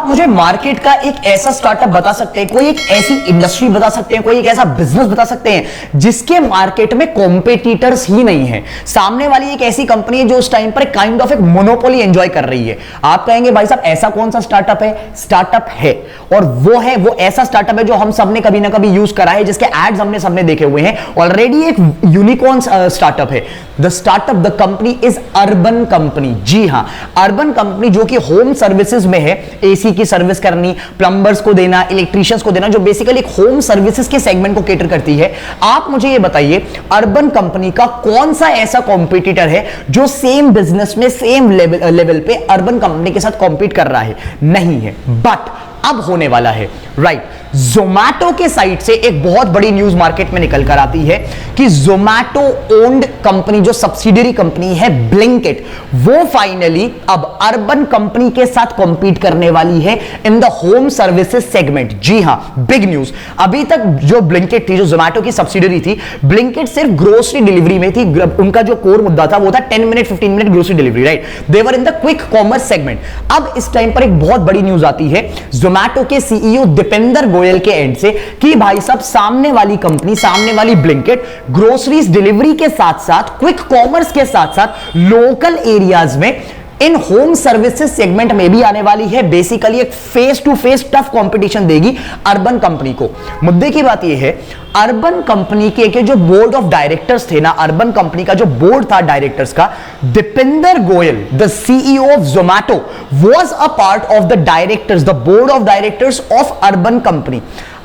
आप मुझे मार्केट का एक ऐसा स्टार्टअप बता सकते हैं, कोई एक ऐसी इंडस्ट्री बता सकते हैं, कोई एक ऐसा बिजनेस बता सकते हैं जिसके मार्केट में कॉम्पिटिटर्स ही नहीं है, सामने वाली एक ऐसी कंपनी है जो उस टाइम पर काइंड ऑफ एक मोनोपोली एंजॉय कर रही है। आप कहेंगे भाई साहब ऐसा कौन सा स्टार्टअप है? स्टार्टअप है, और वो ऐसा स्टार्टअप है जो हम सबने कभी ना कभी यूज करा है, जिसके एड्स हमने सबने देखे हुए हैं ऑलरेडी। एक यूनिकॉर्न स्टार्टअप है। The startup, the company is Urban Company. जी हां, अर्बन कंपनी जो कि होम सर्विसेज में है, एसी की सर्विस करनी, प्लंबर्स को देना, इलेक्ट्रिशियंस को देना, जो बेसिकली एक होम सर्विसेज के सेगमेंट को केटर करती है। आप मुझे ये बताइए अर्बन कंपनी का कौन सा ऐसा कॉम्पिटिटर है जो सेम बिजनेस में सेम लेवल पे अर्बन कंपनी के साथ कॉम्पीट कर रहा है? नहीं है, बट अब होने वाला है, राइट। जोमैटो के साइड से एक बहुत बड़ी न्यूज मार्केट में निकल कर आती है कि जोमैटो ओन्ड कंपनी, जो सब्सिडियरी कंपनी है ब्लिंकिट, वो फाइनली अब अर्बन कंपनी के साथ कॉम्पीट करने वाली है in the home services segment. जी हां, बिग न्यूज। अभी तक जो ब्लिंकिट थी, जो जोमैटो की सब्सिडियरी थी, ब्लिंकिट सिर्फ ग्रोसरी डिलीवरी में थी। उनका जो कोर मुद्दा था वो था 10 minute 15 minute grocery delivery, right. They were in the quick commerce segment. अब इस टाइम पर एक बहुत बड़ी न्यूज आती है जोमैटो के सीईओ दीपेंद्र गोयल के एंड से कि भाई साहब सामने वाली कंपनी, सामने वाली ब्लिंकिट ग्रोसरीज डिलीवरी के साथ साथ, क्विक कॉमर्स के साथ साथ लोकल एरियाज में इन होम सर्विसेज सेगमेंट में भी आने वाली है। बेसिकली एक face to face tough competition देगी अर्बन कंपनी को। मुद्दे की बात यह है, अर्बन कंपनी के जो बोर्ड ऑफ डायरेक्टर्स थे ना, अर्बन कंपनी का जो बोर्ड था डायरेक्टर्स का, Deepinder Goyal the CEO of Zomato was a part of the directors, the board of directors of Urban Company.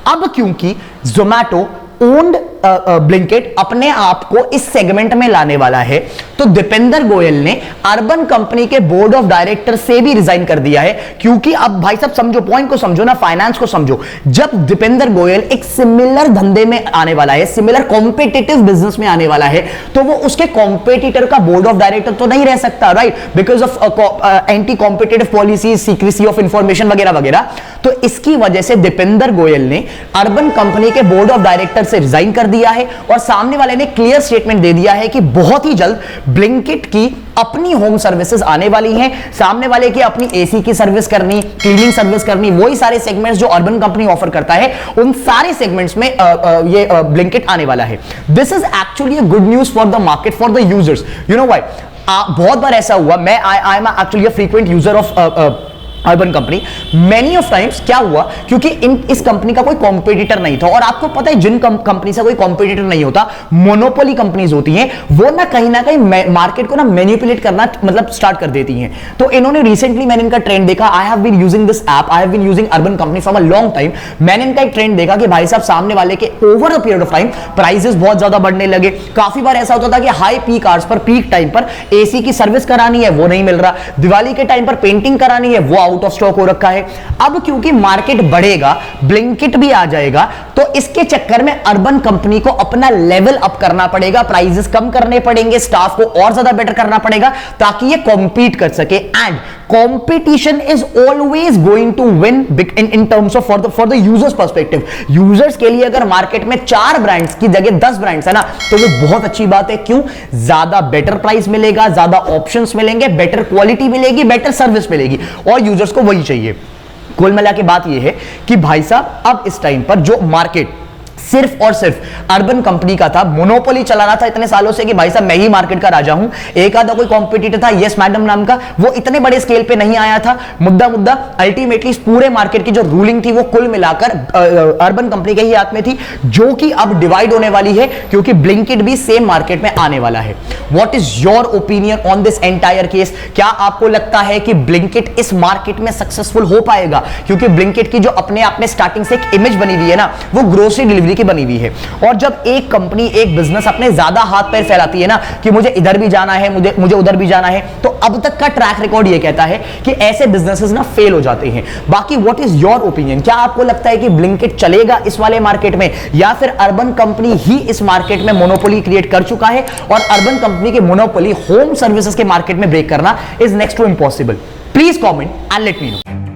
अब क्योंकि जोमैटो ओन्ड ब्लिंकिट अपने आप को इस सेगमेंट में लाने वाला है, तो दीपेंद्र गोयल ने अर्बन कंपनी के बोर्ड ऑफ डायरेक्टर से भी रिजाइन कर दिया है। क्योंकि अब भाई साहब समझो, पॉइंट को समझो ना, फाइनेंस को समझो। जब दीपेंद्र गोयल एक सिमिलर धंधे में आने वाला है, सिमिलर कॉम्पिटिटिव बिजनेस में आने वाला है, तो वो उसके कॉम्पिटिटर का बोर्ड ऑफ डायरेक्टर तो नहीं रह सकता, right, because of anti competitive policies, secrecy of information वगैरह वगैरह। तो इसकी वजह से दीपेंद्र गोयल ने अर्बन कंपनी के बोर्ड ऑफ डायरेक्टर से रिजाइन कर दिया है, और सामने वाले ने क्लियर स्टेटमेंट दे दिया है कि बहुत ही जल्द ब्लिंकिट की अपनी होम सर्विसेज आने वाली हैं। सामने वाले की अपनी एसी की सर्विस करनी, क्लीनिंग सर्विस करनी, वही सारे सेगमेंट्स जो अर्बन कंपनी ऑफर करता है, उन सारे सेगमेंट्स में ये ब्लिंकिट आने वाला है। This is actually a good news for the market, for the users. You know why? बहुत बार ऐसा हुआ, मैं I am actually a frequent user of Urban company. Many of times क्या हुआ, क्योंकि इस कंपनी का कोई कॉम्पिटिटर नहीं था, और आपको पता है जिन कंपनी से कोई कॉम्पिटिटर नहीं होता, मोनोपोली कंपनीज होती हैं, वो ना कहीं मार्केट को ना मैनिपुलेट करना मतलब स्टार्ट कर देती हैं। तो इन्होंने रिसेंटली, मैंने इनका ट्रेंड देखा, I have been using this app, I have been using Urban Company from a long time. मैंने इनका एक ट्रेंड देखा कि भाई साहब सामने वाले के over a period of time prices बहुत ज्यादा बढ़ने लगे। काफी बार ऐसा होता था कि high peak hours per, peak time पर एसी की सर्विस करानी है वो नहीं मिल रहा, दिवाली के टाइम पर पेंटिंग करानी है वो आउट ऑफ स्टॉक हो रखा है। अब क्योंकि मार्केट बढ़ेगा, ब्लिंकिट भी आ जाएगा, तो इसके चक्कर में अर्बन कंपनी को अपना लेवल अप करना पड़ेगा, प्राइसेस कम करने पड़ेंगे, स्टाफ को और ज्यादा बेटर करना पड़ेगा ताकि ये कॉम्पीट कर सके। And competition is always going to win in terms of for the users perspective. Users के लिए अगर मार्केट में 4 ब्रांड्स की जगह 10 ब्रांड्स है ना, तो वो बहुत अच्छी बात है। क्यों? ज्यादा बेटर प्राइस मिलेगा, ज्यादा ऑप्शंस मिलेंगे, बेटर क्वालिटी मिलेगी, बेटर सर्विस मिलेगी, और यूजर्स को वही चाहिए। कुल मिला के बात यह है कि भाई साहब अब इस टाइम पर जो मार्केट सिर्फ और सिर्फ अर्बन कंपनी का था, मोनोपोली चलाना था इतने सालों से कि भाई साहब मैं ही मार्केट का राजा हूं, एक आधा कोई कॉम्पिटिटर था, यस मैडम नाम का, वो इतने बड़े स्केल पे नहीं आया था। मुद्दा अल्टीमेटली पूरे मार्केट की जो रूलिंग थी वो कुल मिलाकर अर्बन कंपनी के ही हाथ में थी, जो कि अब डिवाइड होने वाली है क्योंकि ब्लिंकिट भी सेम मार्केट में आने वाला है। What is your opinion on this entire case? क्या आपको लगता है कि ब्लिंकिट इस मार्केट में सक्सेसफुल हो पाएगा? क्योंकि ब्लिंकिट की जो अपने आप में स्टार्टिंग से एक इमेज बनी हुई है ना, वो ग्रोसरी डिलीवरी की बनी हुई है। और जब एक कंपनी, एक बिजनेस अपने ज्यादा हाथ पैर फैलाती है ना कि मुझे इधर भी जाना है, मुझे उधर भी जाना है, तो अब तक का ट्रैक रिकॉर्ड ये कहता है कि ऐसे बिजनेसेस ना फेल हो जाते हैं। बाकी व्हाट इज योर ओपिनियन? क्या आपको लगता है कि ब्लिंकिट चलेगा इस वाले मार्केट में, या फिर अर्बन कंपनी ही इस मार्केट में मोनोपोली क्रिएट कर चुका है और अर्बन कंपनी के मोनोपोली होम सर्विसेज के मार्केट में ब्रेक करना is next to impossible? Please comment and let me no.